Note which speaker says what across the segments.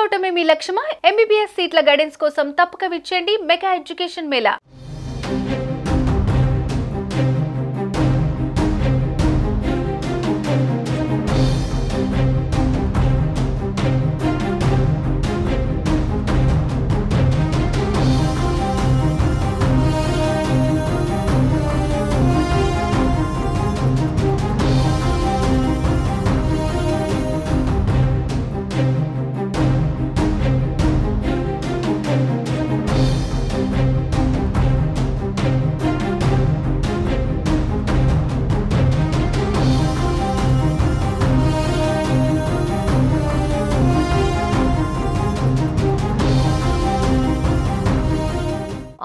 Speaker 1: అవటమే మీ లక్ష్యమా? MBBS సీట్ల guidance కోసం తప్పక విచ్చేయండి మెగా ఎడ్యుకేషన్ మేళా.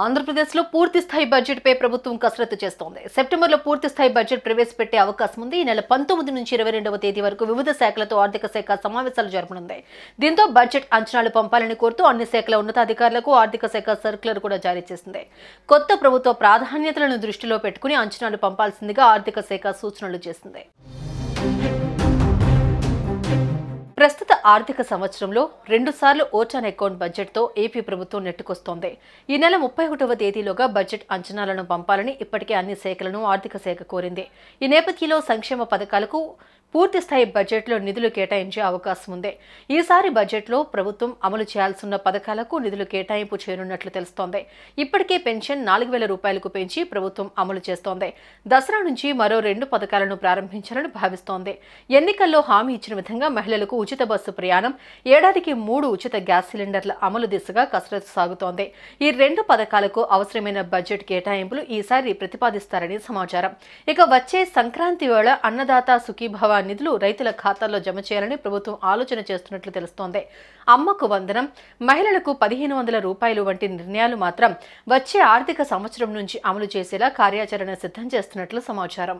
Speaker 1: ఆంధ్రప్రదేశ్లో పూర్తి స్థాయి బడ్జెట్ పై ప్రభుత్వం కసరత్తు చేస్తోంది. సెప్టెంబర్లో పూర్తి స్థాయి బడ్జెట్ ప్రవేశపెట్టే అవకాశం ఉంది. ఈ నెల 19 నుంచి 22వ తేదీ వరకు వివిధ శాఖలతో ఆర్థిక శాఖ సమావేశాలు జరపనుంది. దీంతో బడ్జెట్ అంచనాలు పంపాలని కోరుతూ అన్ని శాఖల ఉన్నతాధికారులకు ఆర్థిక శాఖ సర్క్యులర్ కూడా జారీ చేసింది. కొత్త ప్రభుత్వ ప్రాధాన్యతలను దృష్టిలో పెట్టుకుని అంచనాలు పంపాల్సిందిగా ఆర్థిక శాఖ సూచనలు చేసింది. ప్రస్తుత ఆర్థిక సంవత్సరంలో 2 సార్లు ఓటాన్ అకౌంట్ బడ్జెట్తో ఏపీ ప్రభుత్వం నెట్టుకొస్తోంది. ఈ నెల 31వ తేదీలోగా బడ్జెట్ అంచనాలను పంపాలని ఇప్పటికే అన్ని శాఖలను ఆర్థిక శాఖ కోరింది. ఈ నేపథ్యంలో సంక్షేమ పథకాలకు పూర్తి స్థాయి బడ్జెట్లో నిధులు కేటాయించే అవకాశం ఉంది. ఈసారి బడ్జెట్లో ప్రభుత్వం అమలు చేయాల్సిన పథకాలకు నిధులు కేటాయింపు చేయనున్నట్లు తెలుస్తోంది. ఇప్పటికే పెన్షన్ 4,000 రూపాయలకు పెంచి ప్రభుత్వం అమలు చేస్తోంది. దసరా నుంచి మరో 2 పథకాలను ప్రారంభించాలని భావిస్తోంది. ఎన్నికల్లో హామీ ఇచ్చిన విధంగా మహిళలకు ఉచిత బస్సు ప్రయాణం, ఏడాదికి 3 ఉచిత గ్యాస్ సిలిండర్ల అమలు దిశగా కసరత్తు సాగుతోంది. ఈ 2 పథకాలకు అవసరమైన బడ్జెట్ కేటాయింపులు ఈసారి ప్రతిపాదిస్తారని సమాచారం. ఇక వచ్చే సంక్రాంతి వేళ అన్నదాత సుఖీభవ నిధులు రైతుల ఖాతాల్లో జమ చేయాలని ప్రభుత్వం ఆలోచన చేస్తున్నట్లు తెలుస్తోంది. అమ్మకు వందనం, మహిళలకు 1,500 రూపాయలు వంటి నిర్ణయాలు మాత్రం వచ్చే ఆర్థిక సంవత్సరం నుంచి అమలు చేసేలా కార్యాచరణ సిద్ధం చేస్తున్నట్లు సమాచారం.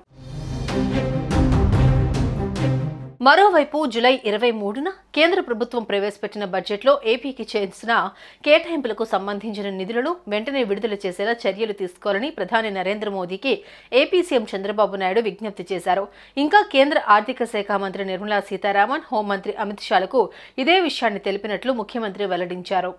Speaker 1: మరోవైపు జూలై 23న కేంద్ర ప్రభుత్వం ప్రవేశపెట్టిన బడ్జెట్లో ఏపీకి చేసిన కేటాయింపులకు సంబంధించిన నిధులను వెంటనే విడుదల చేసేలా చర్యలు తీసుకోవాలని ప్రధాని నరేంద్ర మోదీకి ఏపీ సీఎం చంద్రబాబు నాయుడు విజ్ఞప్తి చేశారు. ఇంకా కేంద్ర ఆర్థిక శాఖ మంత్రి నిర్మలా సీతారామన్, హోంమంత్రి అమిత్ షాలకు ఇదే విషయాన్ని తెలిపినట్లు ముఖ్యమంత్రి వెల్లడించారు.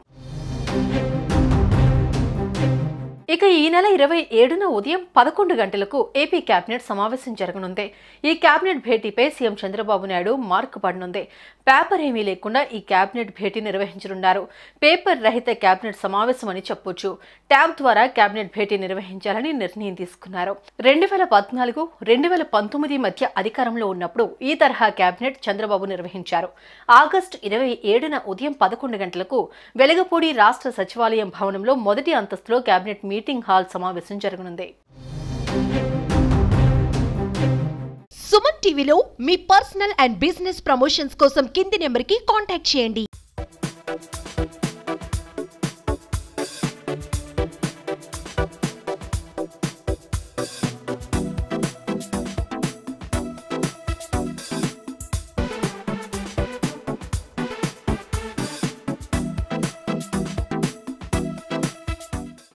Speaker 1: ఇక ఈ నెల 27న ఉదయం 11 గంటలకు ఏపీ కేబినెట్ సమావేశం జరగనుంది. ఈ కేబినెట్ భేటీపై సీఎం చంద్రబాబు నాయుడు మార్కు పడనుంది. పేపర్ ఏమీ లేకుండా ఈ కేబినెట్ భేటీ నిర్వహించనున్నారు. పేపర్ రహిత కేబినెట్ సమావేశం అని చెప్పొచ్చు. ట్యాబ్ ద్వారా కేబినెట్ భేటీ నిర్వహించాలని నిర్ణయం తీసుకున్నారు. 2014, 2019 మధ్య అధికారంలో ఉన్నప్పుడు ఈ తరహా కేబినెట్ చంద్రబాబు నిర్వహించారు. ఆగస్టు 27న ఉదయం 11 గంటలకు వెలగపూడి రాష్ట్ర సచివాలయం భవనంలో మొదటి అంతస్తులో కేబినెట్ మీటింగ్ హాల్ సమావేశం జరగనుంది.
Speaker 2: సుమన్ టీవీలో మీ పర్సనల్ అండ్ బిజినెస్ ప్రమోషన్స్ కోసం కింది నెంబర్కి కాంటాక్ట్ చేయండి.